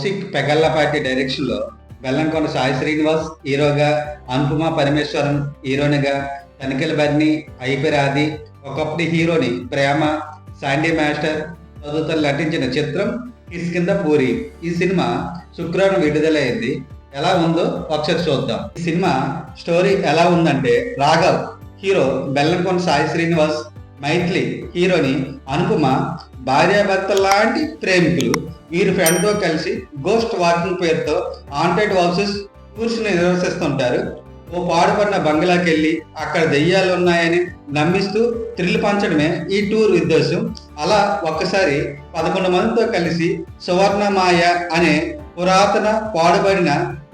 కౌశిక్ పెగల్లపాటి డైరెక్షన్లో బెల్లంకొండ సాయి శ్రీనివాస్ హీరోగా, అనుపమ పరమేశ్వరన్ హీరోనిగా, తనిఖీల బర్ని, ఐపిరాది, ఒకప్పటి హీరోని ప్రేమ, శాండీ మాస్టర్ తదితరులు నటించిన చిత్రం కిష్కింధ పూరి. ఈ సినిమా శుక్రవారం విడుదలైంది. ఎలా ఉందో ఒకసారి చూద్దాం. ఈ సినిమా స్టోరీ ఎలా ఉందంటే, రాఘవ్ హీరో బెల్లంకొండ సాయి శ్రీనివాస్, మైథిలి హీరోని అనుపమ భార్యాభర్తల లాంటి ప్రేమికులు. వీరు ఫ్రెండ్తో కలిసి గోస్ట్ వాకింగ్ పేరుతో హాంటెడ్ హౌసెస్ టూర్స్ ని నిర్వహిస్తుంటారు. ఓ పాడుపడిన బంగ్లాకి వెళ్ళి అక్కడ దెయ్యాలు ఉన్నాయని నమ్మిస్తూ థ్రిల్ పంచడమే ఈ టూర్ ఉద్దేశం. అలా ఒక్కసారి 11 మందితో కలిసి సువర్ణమాయ అనే పురాతన పాడుబడిన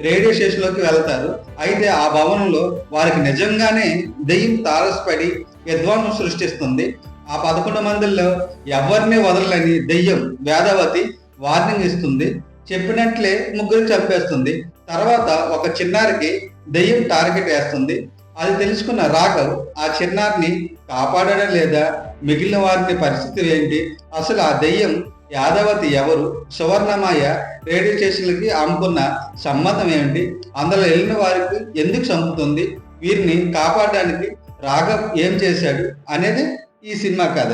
రేడియో స్టేషన్లోకి వెళ్తారు. అయితే ఆ భవనంలో వారికి నిజంగానే దెయ్యం తారసపడి విధ్వంసం సృష్టిస్తుంది. ఆ 11 మందిలో ఎవరిని వదలని దెయ్యం వేదవతి వార్నింగ్ ఇస్తుంది. చెప్పినట్లే ముగ్గురు చంపేస్తుంది. తర్వాత ఒక చిన్నారికి దెయ్యం టార్గెట్ వేస్తుంది. అది తెలుసుకున్న రాఘవ్ ఆ చిన్నారిని కాపాడడం లేదా, మిగిలిన వారిని పరిస్థితి ఏంటి, అసలు ఆ దెయ్యం యాదవతి ఎవరు, సువర్ణమాయ రేడియో స్టేషన్లకి అమ్ముకున్న సంబంధం ఏమిటి, అందులో వెళ్ళిన వారికి ఎందుకు చంపుతుంది, వీరిని కాపాడడానికి రాఘవ్ ఏం చేశాడు అనేది ఈ సినిమా కథ.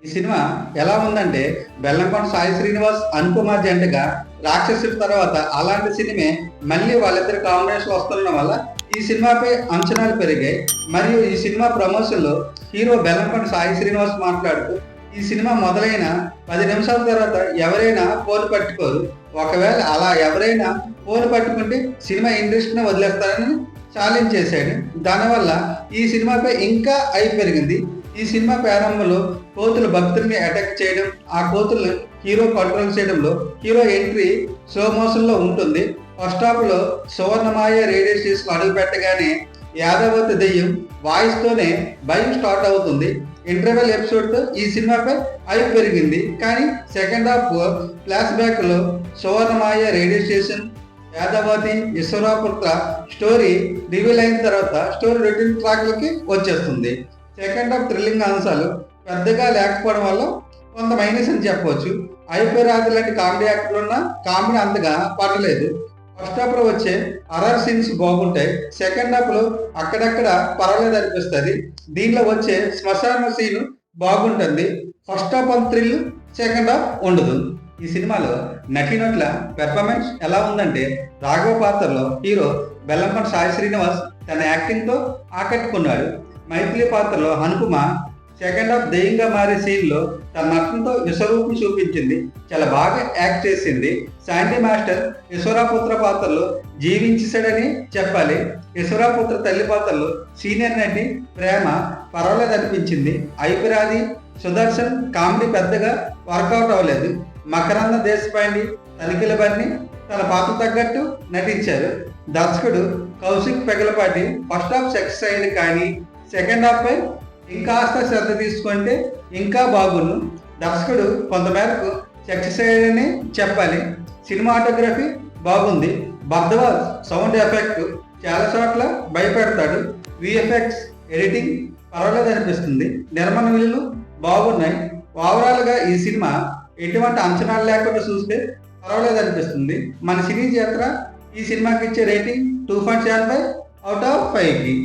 ఈ సినిమా ఎలా ఉందంటే, బెల్లంకొండ సాయి శ్రీనివాస్, అనుపమ జంటగా రాక్షసుల తర్వాత అలాంటి సినిమే మళ్ళీ వాళ్ళిద్దరి కాంబినేషన్ వస్తుండడం వల్ల ఈ సినిమాపై అంచనాలు పెరిగాయి. మరియు ఈ సినిమా ప్రమోషన్లో హీరో బెల్లంకొండ సాయి శ్రీనివాస్ మాట్లాడుతూ, ఈ సినిమా మొదలైన 10 నిమిషాల తర్వాత ఎవరైనా ఫోన్ పట్టుకోరు, ఒకవేళ అలా ఎవరైనా ఫోన్ పట్టుకుంటే సినిమా ఇండస్ట్రీని వదిలేస్తారని ఛాలెంజ్ చేశాడు. దానివల్ల ఈ సినిమాపై ఇంకా హైప్ పెరిగింది. ఈ సినిమా ప్రారంభంలో కోతులు భక్తుల్ని అటాక్ చేయడం, ఆ కోతులను హీరో కంట్రోల్ చేయడంలో హీరో ఎంట్రీ స్లో మోషన్ లో ఉంటుంది. ఫస్ట్ హాఫ్ లో సువర్ణమాయ రేడియో స్టేషన్ అడుగు పెట్టగానే యాదవతి దెయ్యం వాయిస్ తోనే భయం స్టార్ట్ అవుతుంది. ఇంటర్వెల్ ఎపిసోడ్ తో ఈ సినిమాపై హైప్ పెరిగింది. కానీ సెకండ్ హాఫ్ ఫ్లాష్ బ్యాక్ లో సువర్ణమాయ రేడియో స్టేషన్, యాదవతి, ఈశ్వరపుత్ర స్టోరీ రివీల్ అయిన తర్వాత స్టోరీ రొటీన్ ట్రాక్ లోకి వచ్చేస్తుంది. సెకండ్ హాఫ్ థ్రిల్లింగ్ అంశాలు పెద్దగా లేకపోవడం వల్ల కొంత మైనస్ అని చెప్పవచ్చు. ఐపిరాది లాంటి కామెడీ యాక్టర్లు ఉన్న కామెడీ అంతగా పడలేదు. ఫస్ట్ హాఫ్ లో వచ్చే హర్రర్ సీన్స్ బాగుంటాయి. సెకండ్ హాఫ్ లో అక్కడక్కడ పర్వాలేదు అనిపిస్తుంది. దీనిలో వచ్చే శ్మశాన సీన్ బాగుంటుంది. ఫస్ట్ హాఫ్ అంత థ్రిల్, సెకండ్ హాఫ్ ఉండదు. ఈ సినిమాలో నటీనటుల పెర్ఫార్మెన్స్ ఎలా ఉందంటే, రాఘవ పాత్రలో హీరో బెల్లంకొండ సాయి శ్రీనివాస్ తన యాక్టింగ్ తో ఆకట్టుకున్నాడు. మైథిలి పాత్రలో అనుపమ సెకండ్ హాఫ్ దెయ్యంగా మారే సీన్ లో తన నటనతో విశ్వరూపం చూపించింది. చాలా బాగా యాక్ట్ చేసింది. శాండీ మాస్టర్ ఈశ్వరపుత్ర పాత్రలో జీవించేశాడని చెప్పాలి. ఈశ్వరపుత్ర తల్లి పాత్రలో సీనియర్ నటి ప్రేమ పర్వాలేదు అనిపించింది. ఐపిరాది, సుదర్శన్ కామెడీ పెద్దగా వర్కౌట్ అవ్వలేదు. మకరంద దేశపాండే, తనిఖీల బర్ని తన పాత్ర తగ్గట్టు నటించారు. దర్శకుడు కౌశిక్ పెగలపాటి ఫస్ట్ హాఫ్ సక్సెస్ అయింది, కానీ సెకండ్ హాఫ్ పై ఇంకాస్త శ్రద్ధ తీసుకుంటే ఇంకా బాగుండు. దర్శకుడు కొంతమేరకు సక్సెస్ అయ్యాడని చెప్పాలి. సినిమాటోగ్రఫీ బాగుంది. భరద్వాజ్ సౌండ్ ఎఫెక్ట్ చాలా చోట్ల భయపెడతాడు. విఎఫ్ఎక్స్ ఎడిటింగ్ పర్వాలేదు అనిపిస్తుంది. నిర్మాణ విలువలు బాగున్నాయి. ఓవరాల్ గా ఈ సినిమా ఎటువంటి అంచనాలు లేకుండా చూస్తే పర్వాలేదు అనిపిస్తుంది. మన సినీ యాత్ర ఈ సినిమాకి ఇచ్చే రేటింగ్ 2.75 out of 5.